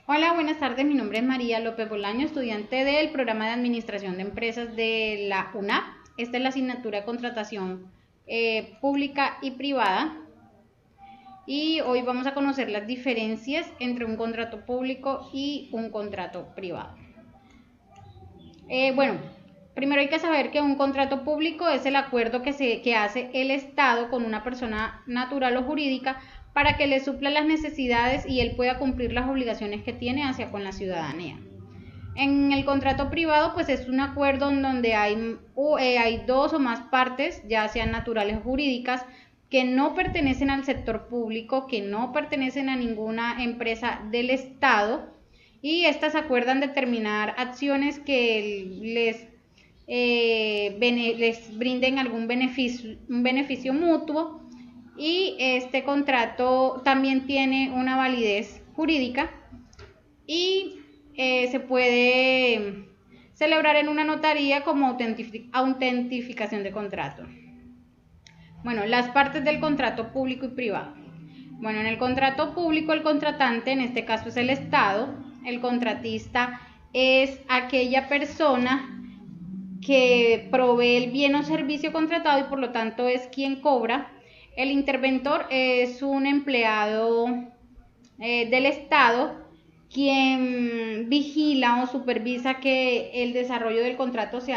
Hola, buenas tardes. Mi nombre es María López Bolaño, estudiante del programa de Administración de Empresas de la UNAP. Esta es la asignatura de contratación pública y privada. Y hoy vamos a conocer las diferencias entre un contrato público y un contrato privado. Bueno, primero hay que saber que un contrato público es el acuerdo que hace el Estado con una persona natural o jurídica para que le supla las necesidades y él pueda cumplir las obligaciones que tiene hacia con la ciudadanía. En el contrato privado, pues es un acuerdo en donde hay dos o más partes, ya sean naturales o jurídicas, que no pertenecen al sector público, que no pertenecen a ninguna empresa del Estado, y estas acuerdan determinar acciones que les brinden algún un beneficio mutuo, y este contrato también tiene una validez jurídica y se puede celebrar en una notaría como autentificación de contrato. Bueno, las partes del contrato público y privado. Bueno, en el contrato público el contratante, en este caso es el Estado, el contratista es aquella persona que provee el bien o servicio contratado y por lo tanto es quien cobra. El interventor es un empleado del Estado quien vigila o supervisa que el desarrollo del contrato se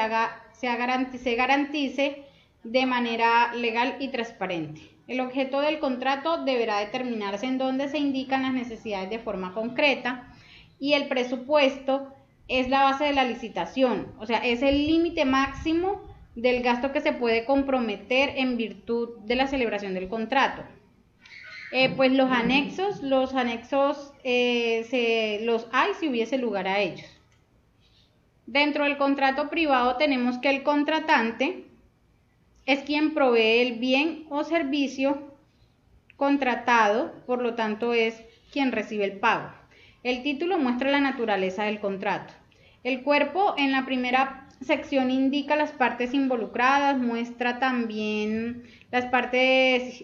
garantice de manera legal y transparente. El objeto del contrato deberá determinarse en donde se indican las necesidades de forma concreta y el presupuesto es la base de la licitación, o sea, es el límite máximo del gasto que se puede comprometer en virtud de la celebración del contrato. Pues los anexos los hay si hubiese lugar a ellos. Dentro del contrato privado tenemos que el contratante es quien provee el bien o servicio contratado, por lo tanto es quien recibe el pago. El título muestra la naturaleza del contrato. El cuerpo en la primera sección indica las partes involucradas, muestra también las partes...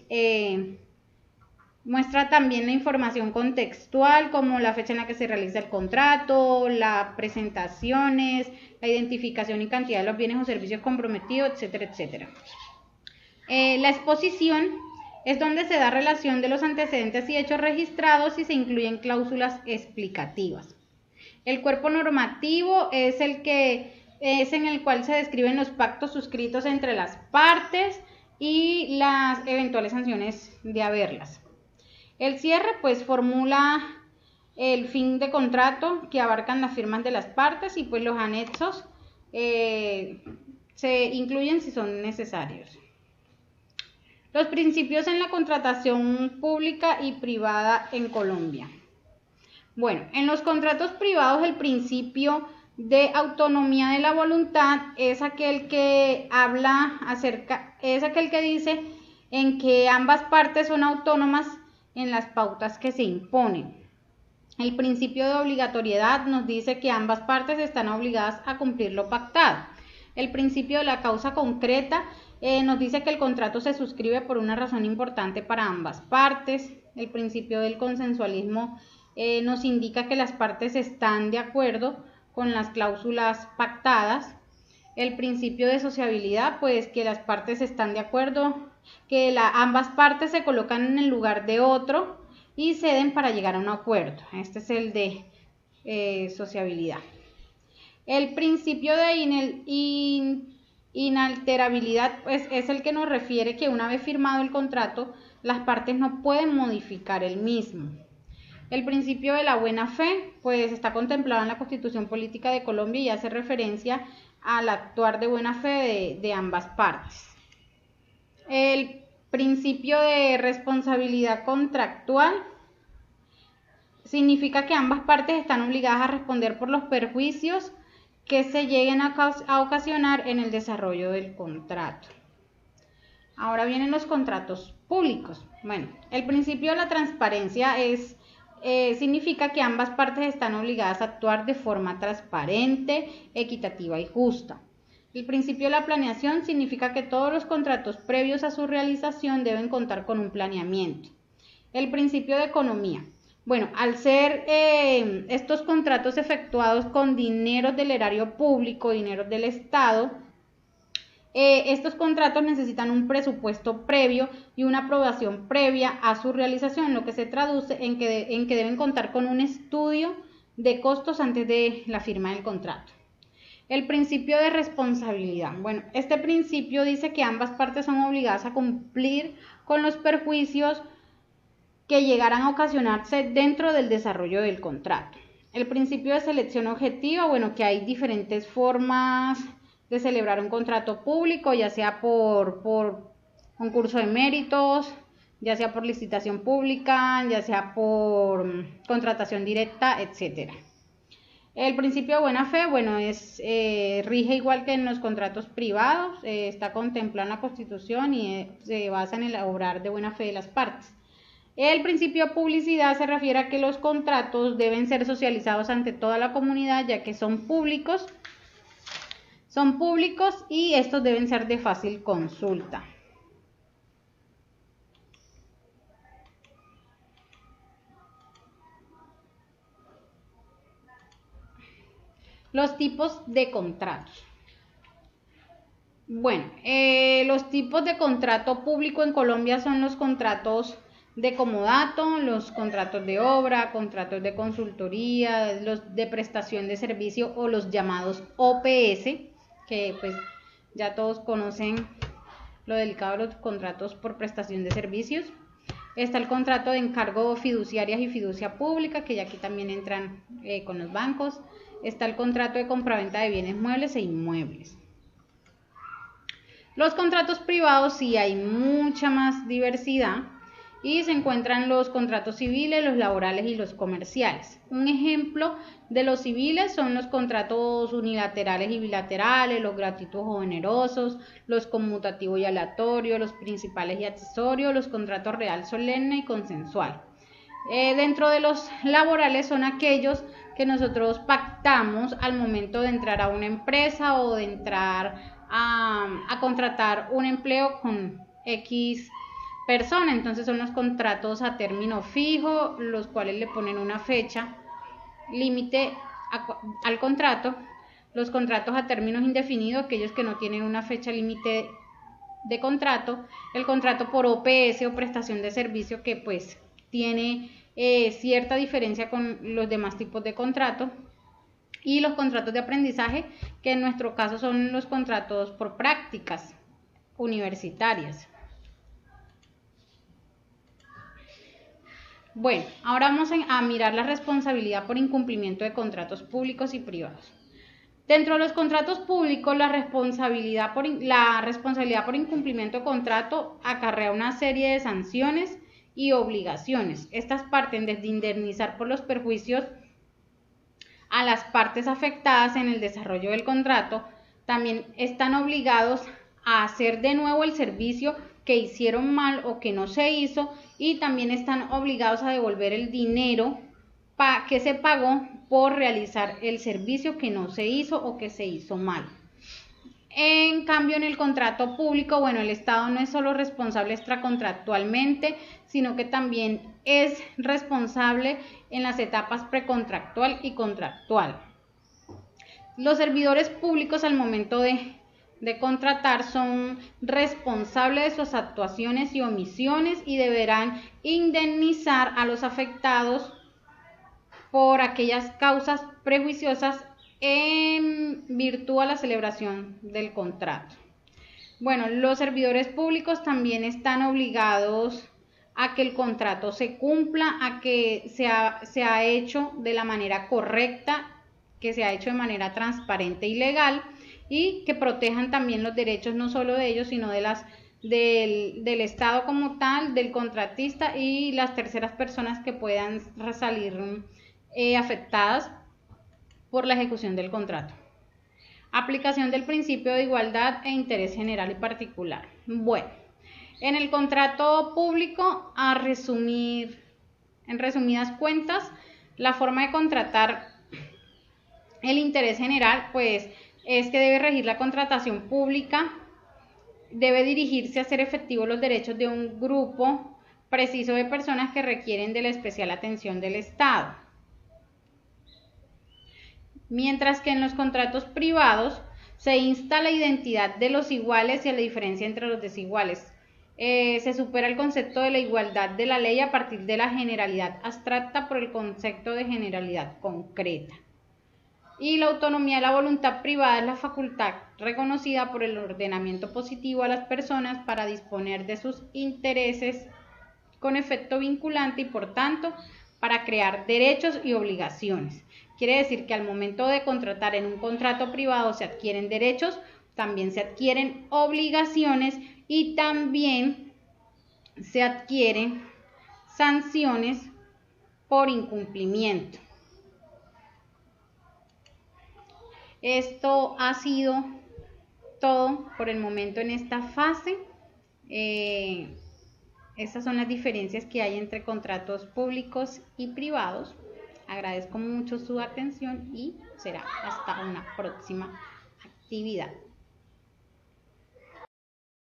Muestra también la información contextual como la fecha en la que se realiza el contrato, las presentaciones, la identificación y cantidad de los bienes o servicios comprometidos, etcétera, etcétera. La exposición es donde se da relación de los antecedentes y hechos registrados y se incluyen cláusulas explicativas. El cuerpo normativo es en el cual se describen los pactos suscritos entre las partes y las eventuales sanciones de haberlas. El cierre pues formula el fin de contrato que abarcan las firmas de las partes y pues los anexos se incluyen si son necesarios. Los principios en la contratación pública y privada en Colombia. Bueno, en los contratos privados el principio de autonomía de la voluntad es aquel que dice en que ambas partes son autónomas en las pautas que se imponen. El principio de obligatoriedad nos dice que ambas partes están obligadas a cumplir lo pactado. El principio de la causa concreta nos dice que el contrato se suscribe por una razón importante para ambas partes. El principio del consensualismo nos indica que las partes están de acuerdo con las cláusulas pactadas. El principio de sociabilidad, pues que las partes están de acuerdo, que ambas partes se colocan en el lugar de otro y ceden para llegar a un acuerdo. Este es el de sociabilidad. El principio de inalterabilidad pues, es el que nos refiere que una vez firmado el contrato, las partes no pueden modificar el mismo. El principio de la buena fe pues, está contemplado en la Constitución Política de Colombia y hace referencia al actuar de buena fe de ambas partes. El principio de responsabilidad contractual significa que ambas partes están obligadas a responder por los perjuicios que se lleguen a ocasionar en el desarrollo del contrato. Ahora vienen los contratos públicos. Bueno, el principio de la transparencia significa que ambas partes están obligadas a actuar de forma transparente, equitativa y justa. El principio de la planeación significa que todos los contratos previos a su realización deben contar con un planeamiento. El principio de economía. Bueno, al ser estos contratos efectuados con dinero del erario público, dinero del Estado, estos contratos necesitan un presupuesto previo y una aprobación previa a su realización, lo que se traduce en que deben contar con un estudio de costos antes de la firma del contrato. El principio de responsabilidad. Bueno, este principio dice que ambas partes son obligadas a cumplir con los perjuicios que llegaran a ocasionarse dentro del desarrollo del contrato. El principio de selección objetiva, bueno, que hay diferentes formas de celebrar un contrato público, ya sea por concurso de méritos, ya sea por licitación pública, ya sea por contratación directa, etcétera. El principio de buena fe, bueno, rige igual que en los contratos privados, está contemplado en la Constitución y se basa en el obrar de buena fe de las partes. El principio de publicidad se refiere a que los contratos deben ser socializados ante toda la comunidad, ya que son públicos y estos deben ser de fácil consulta. Los tipos de contratos. Bueno, los tipos de contrato público en Colombia son los contratos de comodato, los contratos de obra, contratos de consultoría, los de prestación de servicio o los llamados OPS, que pues ya todos conocen lo delicado de los contratos por prestación de servicios. Está el contrato de encargo fiduciarias y fiducia pública, que ya aquí también entran con los bancos. Está el contrato de compraventa de bienes muebles e inmuebles. Los contratos privados sí hay mucha más diversidad y se encuentran los contratos civiles, los laborales y los comerciales. Un ejemplo de los civiles son los contratos unilaterales y bilaterales, los gratuitos o onerosos, los conmutativos y aleatorios, los principales y accesorios, los contratos real, solemne y consensual. Dentro de los laborales son aquellos que nosotros pactamos al momento de entrar a una empresa o de entrar a contratar un empleo con X persona. Entonces son los contratos a término fijo, los cuales le ponen una fecha límite al contrato. Los contratos a términos indefinidos, aquellos que no tienen una fecha límite de contrato. El contrato por OPS o prestación de servicio, que pues tiene cierta diferencia con los demás tipos de contrato. Y los contratos de aprendizaje, que en nuestro caso son los contratos por prácticas universitarias. Bueno, ahora vamos a mirar la responsabilidad por incumplimiento de contratos públicos y privados. Dentro de los contratos públicos, la responsabilidad por incumplimiento de contrato acarrea una serie de sanciones y obligaciones. Estas parten desde indemnizar por los perjuicios a las partes afectadas en el desarrollo del contrato. También están obligados a hacer de nuevo el servicio que hicieron mal o que no se hizo, y también están obligados a devolver el dinero que se pagó por realizar el servicio que no se hizo o que se hizo mal. En cambio, en el contrato público, bueno, el Estado no es solo responsable extracontractualmente, sino que también es responsable en las etapas precontractual y contractual. Los servidores públicos al momento de contratar son responsables de sus actuaciones y omisiones y deberán indemnizar a los afectados por aquellas causas prejuiciosas en virtud a la celebración del contrato. Bueno, los servidores públicos también están obligados a que el contrato se cumpla, a que se ha hecho de la manera correcta, que se ha hecho de manera transparente y legal, y que protejan también los derechos no solo de ellos, sino de del Estado como tal, del contratista y las terceras personas que puedan salir afectadas por la ejecución del contrato. Aplicación del principio de igualdad e interés general y particular. Bueno, en el contrato público, en resumidas cuentas, la forma de contratar el interés general, pues, es que debe regir la contratación pública, debe dirigirse a hacer efectivos los derechos de un grupo preciso de personas que requieren de la especial atención del Estado. Mientras que en los contratos privados se insta la identidad de los iguales y a la diferencia entre los desiguales. Se supera el concepto de la igualdad de la ley a partir de la generalidad abstracta por el concepto de generalidad concreta. Y la autonomía de la voluntad privada es la facultad reconocida por el ordenamiento positivo a las personas para disponer de sus intereses con efecto vinculante y por tanto para crear derechos y obligaciones. Quiere decir que al momento de contratar en un contrato privado se adquieren derechos, también se adquieren obligaciones y también se adquieren sanciones por incumplimiento. Esto ha sido todo por el momento en esta fase. Estas son las diferencias que hay entre contratos públicos y privados. Agradezco mucho su atención y será hasta una próxima actividad.